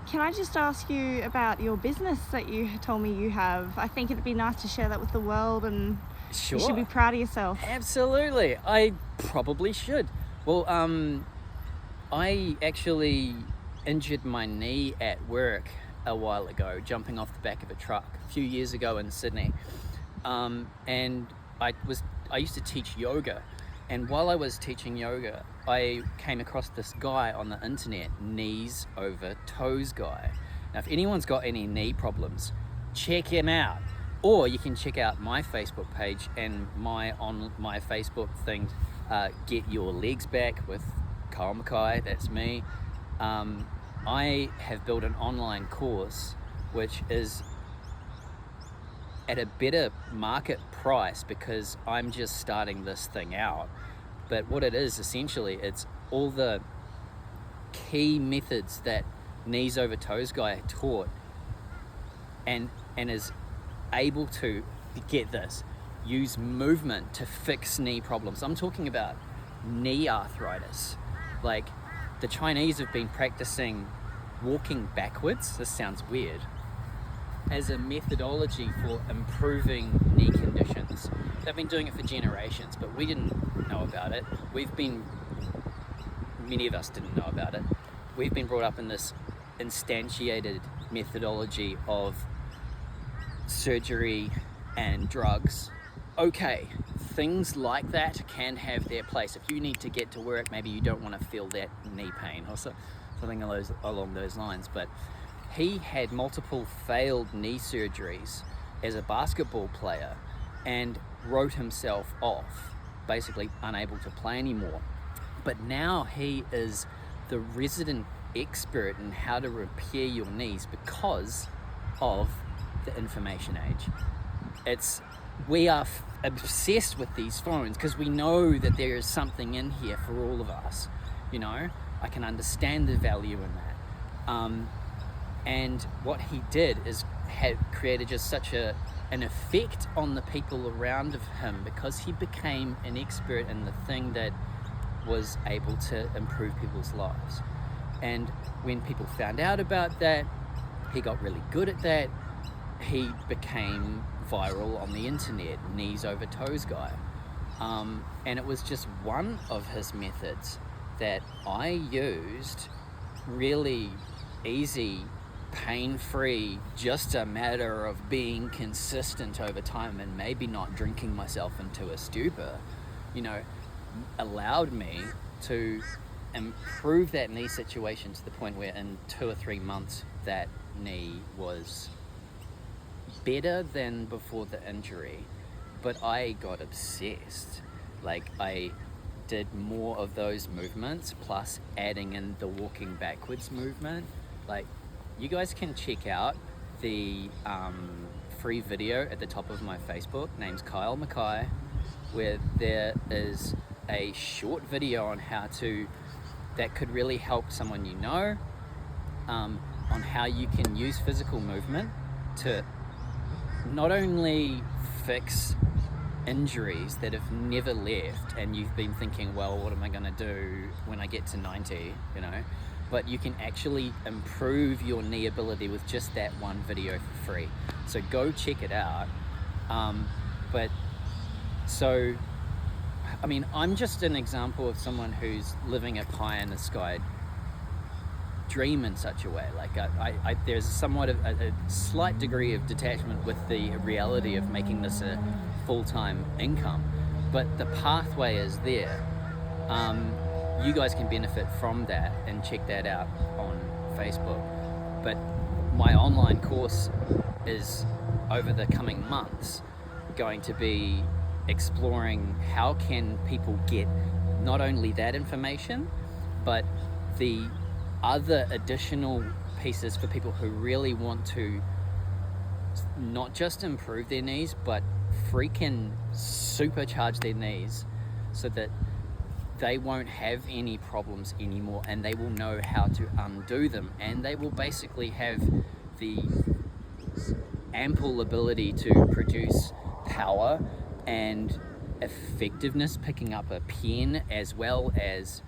Can I just ask you about your business that you told me you have? I think it'd be nice to share that with the world, and you should be Sure. proud of yourself. Absolutely. I probably should. Well, I actually injured my knee at work a while ago, jumping off the back of a truck a few years ago in Sydney. And I used to teach yoga. And while I was teaching yoga, I came across this guy on the internet, knees over toes guy. Now, if anyone's got any knee problems, check him out. Or you can check out my Facebook page and on my Facebook thing, Get Your Legs Back with Kyle Mackay, that's me. I have built an online course which is at a better market price because I'm just starting this thing out. But what it is, essentially, it's all the key methods that Knees Over Toes guy taught and is able to, get this, use movement to fix knee problems. I'm talking about knee arthritis. Like, the Chinese have been practicing walking backwards, this sounds weird, as a methodology for improving knee conditions. They've been doing it for generations, but we didn't know about it. Many of us didn't know about it. We've been brought up in this instantiated methodology of surgery and drugs. Okay, things like that can have their place. If you need to get to work, maybe you don't want to feel that knee pain or something along those lines. But he had multiple failed knee surgeries as a basketball player and wrote himself off, basically unable to play anymore. But now he is the resident expert in how to repair your knees because of the information age. We are obsessed with these phones because we know that there is something in here for all of us. I can understand the value in that. And what he did is had created just such an effect on the people around of him because he became an expert in the thing that was able to improve people's lives. And when people found out about that, he got really good at that. He became viral on the internet, Knees Over Toes guy. And it was just one of his methods that I used, really easy, pain-free, just a matter of being consistent over time and maybe not drinking myself into a stupor, allowed me to improve that knee situation to the point where in 2 or 3 months that knee was better than before the injury. But I got obsessed. Like, I did more of those movements plus adding in the walking backwards movement. Like, you guys can check out the free video at the top of my Facebook, name's Kyle Mackay, where there is a short video on that could really help someone on how you can use physical movement to not only fix injuries that have never left and you've been thinking, well, what am I going to do when I get to 90, but you can actually improve your knee ability with just that one video for free. So go check it out. I'm just an example of someone who's living a pie in the sky dream in such a way. Like, there's somewhat of a slight degree of detachment with the reality of making this a full-time income, but the pathway is there. You guys can benefit from that and check that out on Facebook. But my online course is, over the coming months, going to be exploring how can people get not only that information, but the other additional pieces for people who really want to not just improve their knees, but freaking supercharge their knees so that they won't have any problems anymore, and they will know how to undo them, and they will basically have the ample ability to produce power and effectiveness picking up a pen, as well as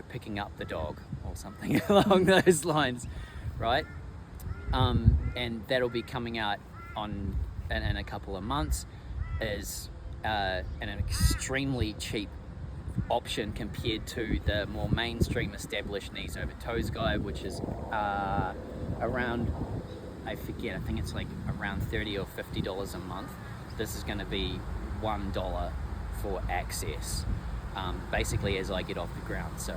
picking up the dog or something along those lines. right? And that'll be coming out in a couple of months, is an extremely cheap option compared to the more mainstream established knees over toes guide, which is around, I think it's like around $30 or $50 a month. This is going to be $1 for access, basically as I get off the ground. So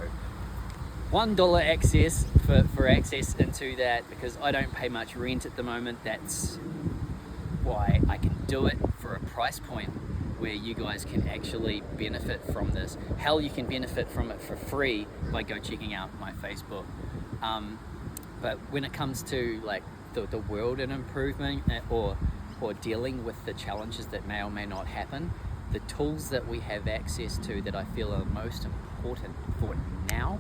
$1 access for access into that, because I don't pay much rent at the moment. That's why I can do it for a price point where you guys can actually benefit from this. Hell, you can benefit from it for free by checking out my Facebook. But when it comes to like the world and improvement, or dealing with the challenges that may or may not happen, the tools that we have access to that I feel are most important for now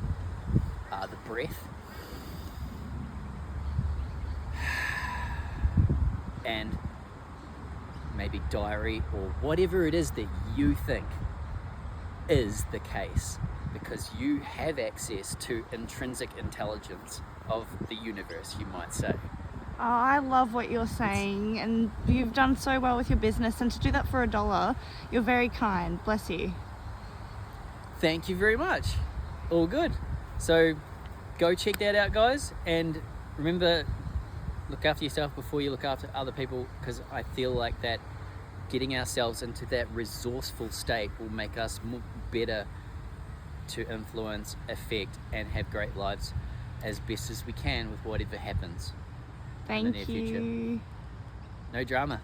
are the breath and maybe diary, or whatever it is that you think is the case, because you have access to intrinsic intelligence of the universe, you might say. Oh, I love what you're saying, and you've done so well with your business, and to do that for $1, you're very kind. Bless you. Thank you very much. All good. So go check that out, guys, and remember, look after yourself before you look after other people, because I feel like that getting ourselves into that resourceful state will make us better to influence, affect, and have great lives as best as we can with whatever happens. Thank in the near future. you. No drama.